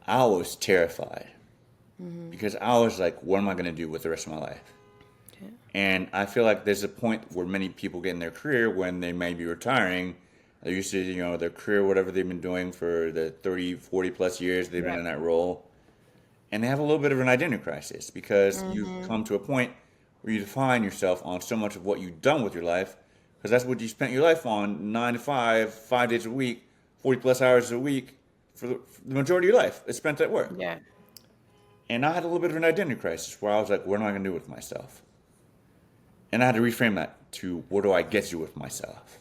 I was terrified because I was like, what am I going to do with the rest of my life? Okay. And I feel like there's a point where many people get in their career when they may be retiring. They're used to, their career, whatever they've been doing for the 30, 40 plus years they've been in that role. And they have a little bit of an identity crisis because you've come to a point where you define yourself on so much of what you've done with your life, because that's what you spent your life on, 9 to 5, 5 days a week, 40 plus hours a week for the majority of your life. It's spent at work. Yeah. And I had a little bit of an identity crisis where I was like, what am I going to do with myself? And I had to reframe that to, what do I get to do with myself?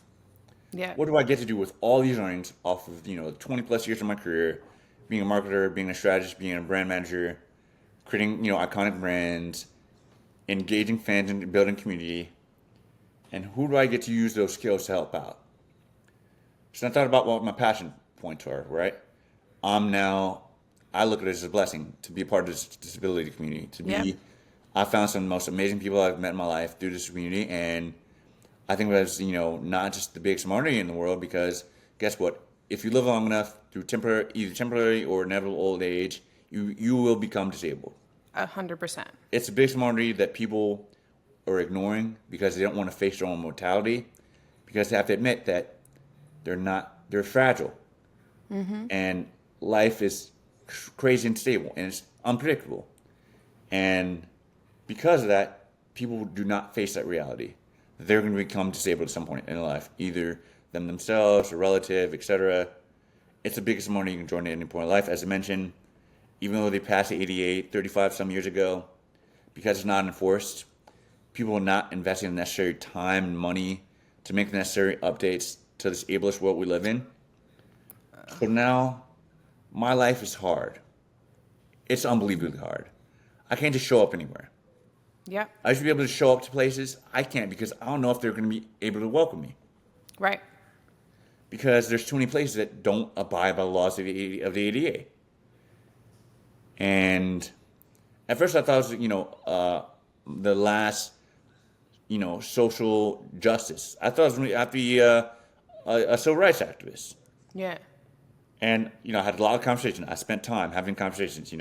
Yeah. What do I get to do with all these earnings off of, 20 plus years of my career, being a marketer, being a strategist, being a brand manager, creating, iconic brands, engaging fans and building community, and who do I get to use those skills to help out? So I thought about what my passion points are, right? I look at it as a blessing to be a part of this disability community, I found some of the most amazing people I've met in my life through this community, and I think that's, not just the biggest money in the world, because guess what? If you live long enough through either temporary or inevitable old age, you will become disabled. 100%. It's the biggest minority that people are ignoring because they don't want to face their own mortality, because they have to admit that they're fragile. And life is crazy and stable, and it's unpredictable. And because of that, people do not face that reality. They're going to become disabled at some point in their life, either themselves, a relative, etc. It's the biggest minority you can join at any point in life. As I mentioned, even though they passed the ADA 35 some years ago, because it's not enforced, people are not investing the necessary time and money to make the necessary updates to this ableist world we live in. So now, my life is hard. It's unbelievably hard. I can't just show up anywhere. Yeah. I should be able to show up to places. I can't, because I don't know if they're going to be able to welcome me. Right. Because there's too many places that don't abide by the laws of the ADA. And at first I thought it was, the last, social justice. I thought it was have to be a civil rights activist. Yeah. And, I had a lot of conversations. I spent time having conversations,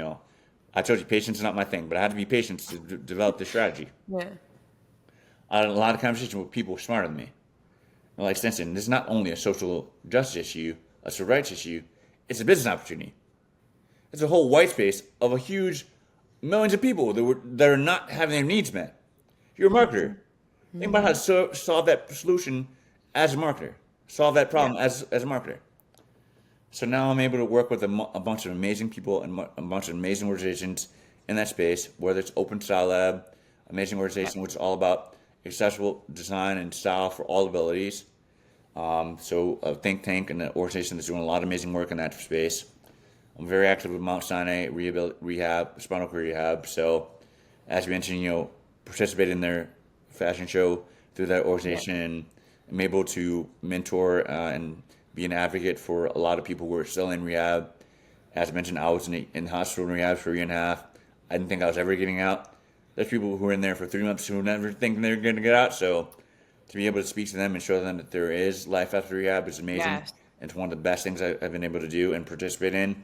I told you patience is not my thing, but I had to be patient to develop this strategy. Yeah. I had a lot of conversations with people smarter than me. Like Stinson, this is not only a social justice issue, a civil rights issue, it's a business opportunity. It's a whole white space of a huge millions of people that are not having their needs met. You're a marketer. Think about how to solve that solution as a marketer. Solve that problem as a marketer. So now I'm able to work with a bunch of amazing people and a bunch of amazing organizations in that space, whether it's Open Style Lab, amazing organization which is all about accessible design and style for all abilities. So a think tank and an organization that's doing a lot of amazing work in that space. I'm very active with Mount Sinai rehab, spinal cord rehab. So as you mentioned, participate in their fashion show through that organization. I'm able to mentor and be an advocate for a lot of people who are still in rehab. As I mentioned, I was in hospital rehab for a year and a half. I didn't think I was ever getting out. There's people who are in there for 3 months who never think they're going to get out. So to be able to speak to them and show them that there is life after rehab is amazing. Yes. It's one of the best things I've been able to do and participate in.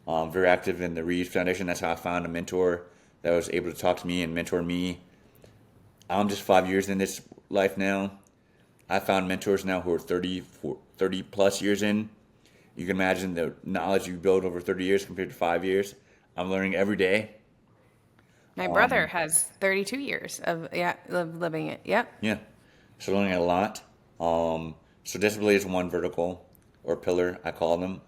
Very active in the Reed Foundation. That's how I found a mentor that was able to talk to me and mentor me. I'm just 5 years in this life now. I found mentors now who are 30 plus years in. You can imagine the knowledge you build over 30 years compared to 5 years. I'm learning every day. My brother has 32 years of living it. Yep. Yeah. So learning a lot. So disability is one vertical or pillar, I call them.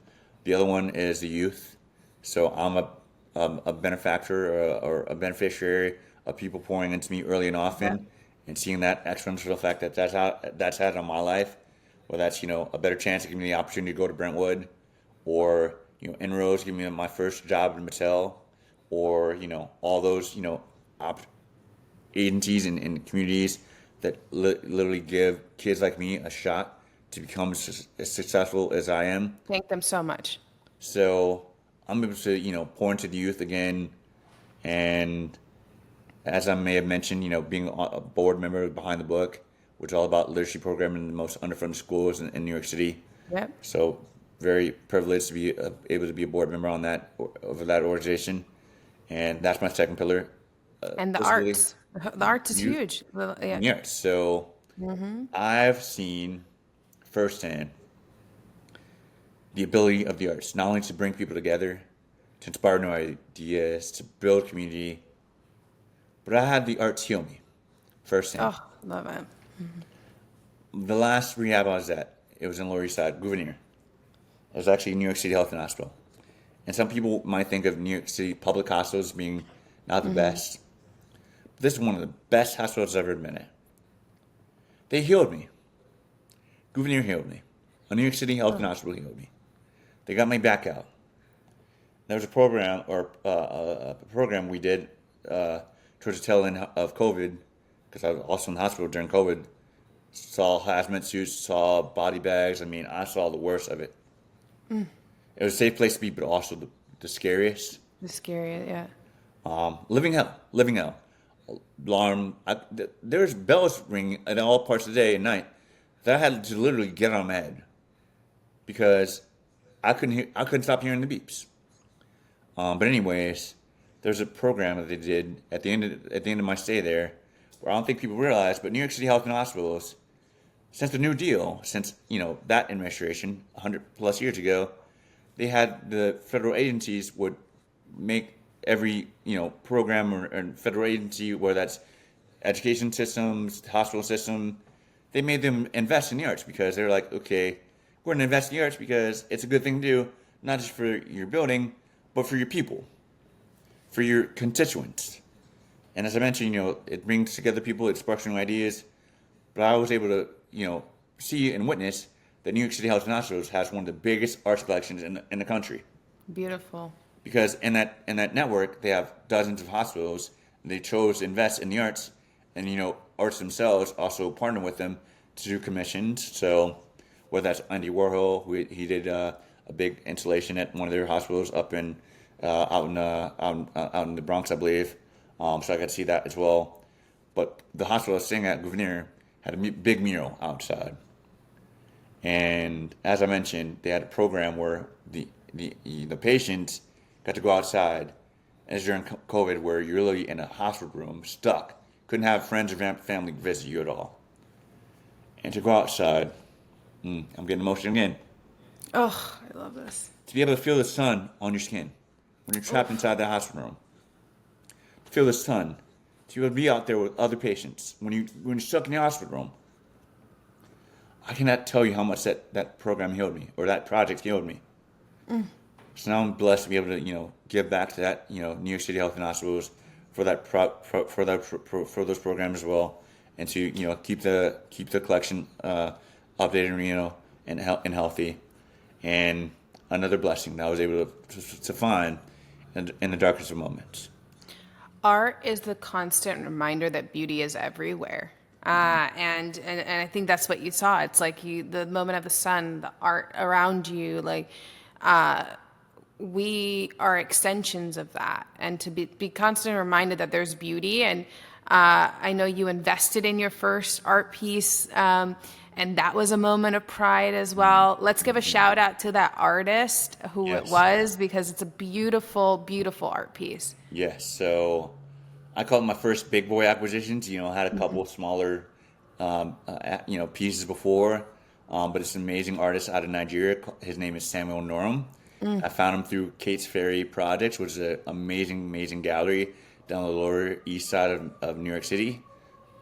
The other one is the youth. So I'm a benefactor or a beneficiary of people pouring into me early and often, and seeing that exponential effect that's had on my life. Whether that's a better chance of giving me the opportunity to go to Brentwood, or Inroads giving me my first job in Mattel, or all those agencies and communities that literally give kids like me a shot to become as successful as I am. Thank them so much. So I'm able to, pour into the youth again. And as I may have mentioned, being a board member behind the book, which is all about literacy programming in the most underfunded schools in New York City. Yep. So very privileged to be able to be a board member on that, of that organization. And that's my second pillar. And the arts. The arts is huge. Yeah. So I've seen firsthand the ability of the arts, not only to bring people together, to inspire new ideas, to build community, but I had the arts heal me firsthand. Oh, love it. The last rehab I was at, it was in Lower East Side, Gouverneur. It was actually New York City Health and Hospital. And some people might think of New York City public hospitals being not the best. But this is one of the best hospitals I've ever been at. They healed me. Gouverneur healed me. A New York City Health and Hospital healed me. They got me back out. There was a program, a program we did towards the tail end of COVID, because I was also in the hospital during COVID. Saw hazmat suits, saw body bags. I mean, I saw the worst of it. It was a safe place to be, but also the scariest. The scariest, yeah. Living hell. Alarm. There's bells ringing at all parts of the day and night that I had to literally get on my head because I couldn't stop hearing the beeps. But anyways, there's a program that they did at the end of my stay there, where I don't think people realize, but New York City Health and Hospitals, since the New Deal, since that administration 100 plus years ago, they had the federal agencies would make every program or federal agency, whether that's education systems, hospital system, they made them invest in the arts because they're like, okay, we're gonna invest in the arts because it's a good thing to do, not just for your building, but for your people, for your constituents. And as I mentioned, it brings together people, it sparks new ideas. But I was able to, see and witness that New York City Health and Hospitals has one of the biggest arts collections in the country. Beautiful. Because in that network, they have dozens of hospitals. And they chose to invest in the arts, and arts themselves also partner with them to do commissions. So whether that's Andy Warhol, who he did a big installation at one of their hospitals up in out in the Bronx, I believe. So I got to see that as well. But the hospital I was staying at, Gouverneur, had a big mural outside. And as I mentioned, they had a program where the patients got to go outside. As during COVID, where you're literally in a hospital room, stuck, couldn't have friends or family visit you at all. And to go outside, I'm getting emotional again. Oh, I love this. To be able to feel the sun on your skin when you're trapped inside that hospital room. To feel the sun. To be able to be out there with other patients when you're stuck in the hospital room. I cannot tell you how much that program healed me, or that project healed me. So now I'm blessed to be able to, give back to that, New York City Health and Hospitals for that for those programs as well, and to keep the collection updated, and healthy. And another blessing that I was able to find in the darkest of moments. Art is the constant reminder that beauty is everywhere. And I think that's what you saw. It's like the moment of the sun, the art around you, we are extensions of that. And to be constantly reminded that there's beauty. And I know you invested in your first art piece, and that was a moment of pride as well. Let's give a shout out to that artist who it was, because it's a beautiful, beautiful art piece. Yes. So I call it my first big boy acquisitions. I had a couple smaller pieces before, but it's an amazing artist out of Nigeria. His name is Samuel Norum. I found him through Kate's Ferry Projects, which is an amazing gallery down the Lower East Side of New York City.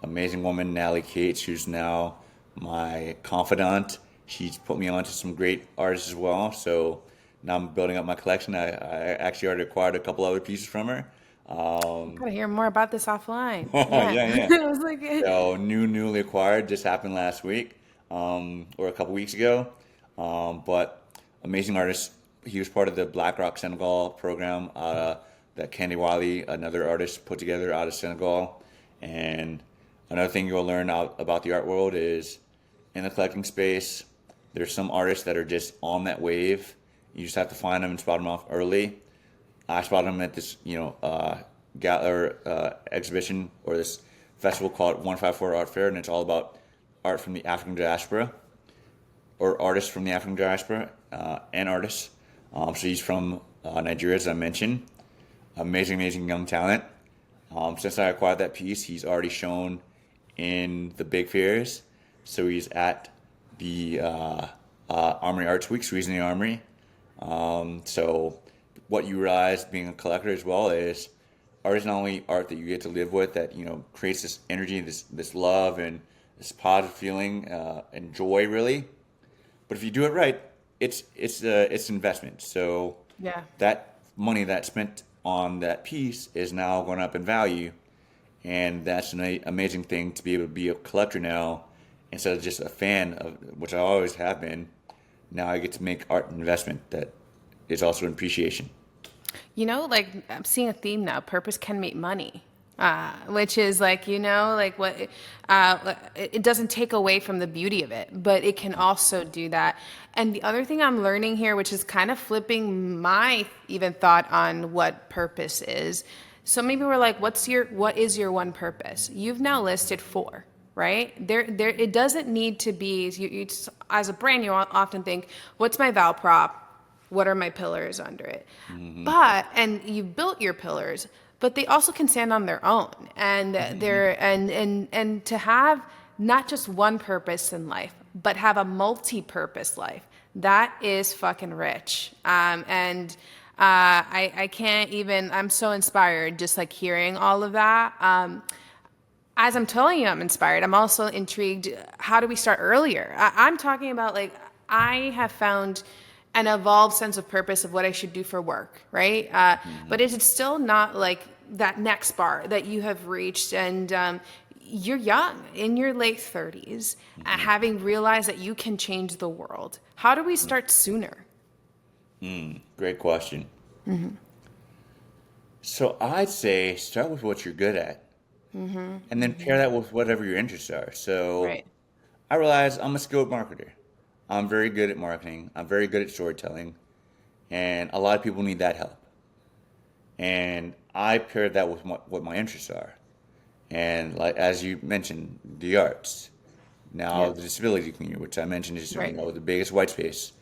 Amazing woman, Natalie Cates, who's now my confidant. She's put me on to some great artists as well. So now I'm building up my collection. I actually already acquired a couple other pieces from her. Gotta hear more about this offline. Yeah. I was like, So newly acquired, just happened last week, or a couple weeks ago. But amazing artist. He was part of the Black Rock Senegal program that Candy Wiley, another artist, put together out of Senegal. And another thing you'll learn about the art world is in the collecting space, there's some artists that are just on that wave. You just have to find them and spot them off early. I spotted them at this, exhibition or this festival called 154 Art Fair, and it's all about art from the African diaspora or artists from the African diaspora and artists. So he's from Nigeria, as I mentioned. Amazing young talent. Since I acquired that piece, he's already shown in the big fairs. So he's at the Armory Arts Week, so he's in the Armory. So what you realize being a collector as well is art is not only art that you get to live with, that creates this energy, this love, and this positive feeling and joy, really. But if you do it right, it's investment. So yeah, that money that's spent on that piece is now going up in value, and that's an amazing thing to be able to be a collector now instead of just a fan of, which I always have been. Now I get to make art investment that is also an appreciation. I'm seeing a theme now. Purpose can make money, which is what it doesn't take away from the beauty of it, but it can also do that. And the other thing I'm learning here, which is kind of flipping my even thought on what purpose is. So maybe we're like, what is your one purpose? You've now listed 4. Right? It doesn't need to be, you as a brand, you often think, what's my val prop? What are my pillars under it? Mm-hmm. And you've built your pillars, but they also can stand on their own. And and to have not just one purpose in life, but have a multi-purpose life, that is fucking rich. I can't even, I'm so inspired just like hearing all of that. As I'm telling you, I'm inspired. I'm also intrigued. How do we start earlier? I'm talking about I have found an evolved sense of purpose of what I should do for work, right? But it's still not like that next bar that you have reached, and you're young, in your late 30s, having realized that you can change the world. How do we start sooner? Great question. Mm-hmm. So I'd say start with what you're good at. Mm-hmm. And then pair that with whatever your interests are. So right. I realize I'm a skilled marketer. I'm very good at marketing. I'm very good at storytelling. And a lot of people need that help. And I paired that with what my interests are. And as you mentioned, the arts. Now the disability community, which I mentioned is the biggest white space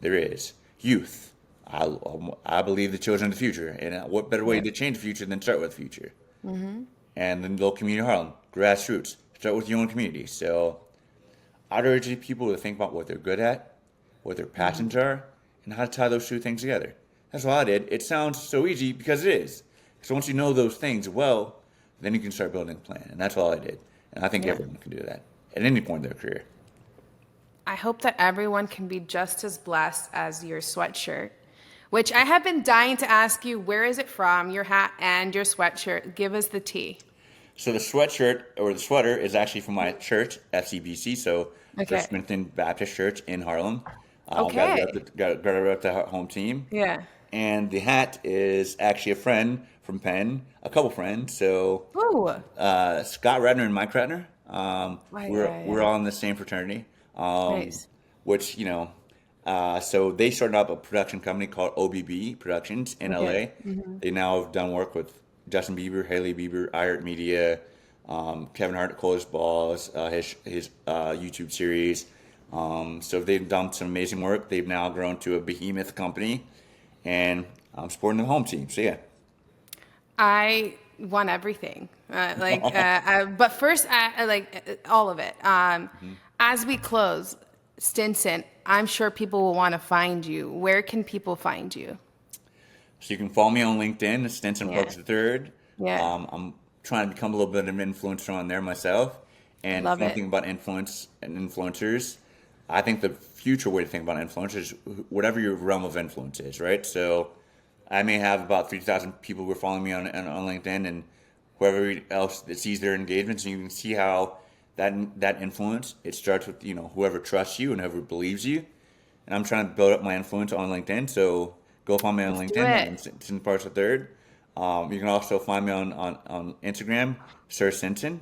there is. Youth. I believe the children of the future. And what better way to change the future than start with the future? Mm-hmm. And the local community of Harlem, grassroots. Start with your own community. So I'd urge people to think about what they're good at, what their passions are, and how to tie those 2 things together. That's what I did. It sounds so easy because it is. So once you know those things well, then you can start building a plan. And that's all I did. And I think everyone can do that at any point in their career. I hope that everyone can be just as blessed as your sweatshirt, which I have been dying to ask you, where is it from, your hat and your sweatshirt? Give us the tea. So the sweatshirt or the sweater is actually from my church, FCBC, so the Smithton Baptist Church in Harlem. Okay. Got to rep the home team. Yeah. And the hat is actually a friend from Penn, a couple friends. So Scott Ratner and Mike Ratner. We're all in the same fraternity. Nice. Which, so they started up a production company called OBB Productions in LA. Mm-hmm. They now have done work with Justin Bieber, Hailey Bieber, iHeartMedia, Kevin Hart, Cole's Balls, his YouTube series. So they've done some amazing work. They've now grown to a behemoth company, and I'm supporting the home team. So yeah. I want everything. But first, all of it. As we close, Stinson, I'm sure people will want to find you. Where can people find you? So you can follow me on LinkedIn, Stinson Parks III. Yeah. I'm trying to become a little bit of an influencer on there myself. And Love one it. thing about influence and influencers, I think the future way to think about influencers is whatever your realm of influence is, right? So I may have about 3,000 people who are following me on LinkedIn, and whoever else that sees their engagements, and you can see how that influence, it starts with, whoever trusts you and whoever believes you. And I'm trying to build up my influence on LinkedIn, so go find me on Let's do LinkedIn. it. I'm Stinson Parks III. You can also find me on Instagram, Sir Stinson.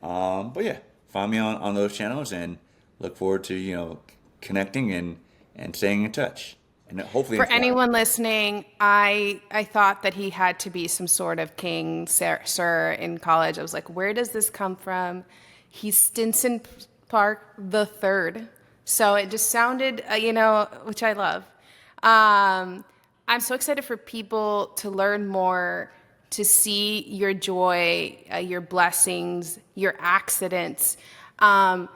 But yeah, find me on those channels, and look forward to, connecting and staying in touch. And hopefully For inspiring. anyone listening, I thought that he had to be some sort of king, sir in college. I was like, where does this come from? He's Stinson Park III. So it just sounded, which I love. I'm so excited for people to learn more, to see your joy, your blessings, your accidents, that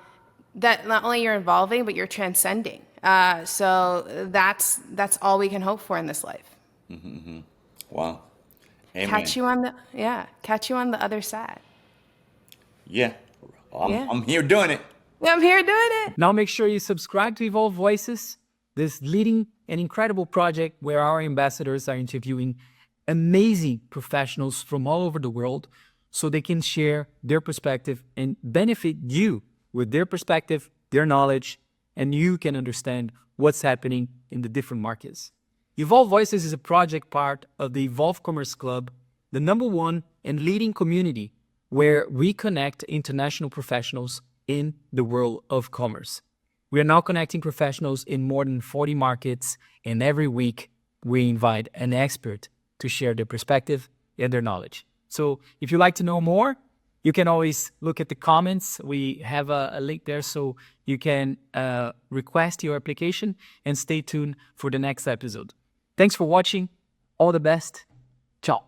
not only you're involving, but you're transcending. So that's all we can hope for in this life. Wow. Amen. Catch you on the other side. Yeah. Yeah. I'm here doing it. I'm here doing it. Now make sure you subscribe to Evolve Voices, this leading and incredible project where our ambassadors are interviewing amazing professionals from all over the world so they can share their perspective and benefit you with their perspective, their knowledge, and you can understand what's happening in the different markets. Evolve Voices is a project part of the Evolve Commerce Club, the #1 and leading community where we connect international professionals in the world of commerce. We are now connecting professionals in more than 40 markets, and every week we invite an expert to share their perspective and their knowledge. So if you'd like to know more, you can always look at the comments. We have a link there so you can request your application, and stay tuned for the next episode. Thanks for watching. All the best. Ciao.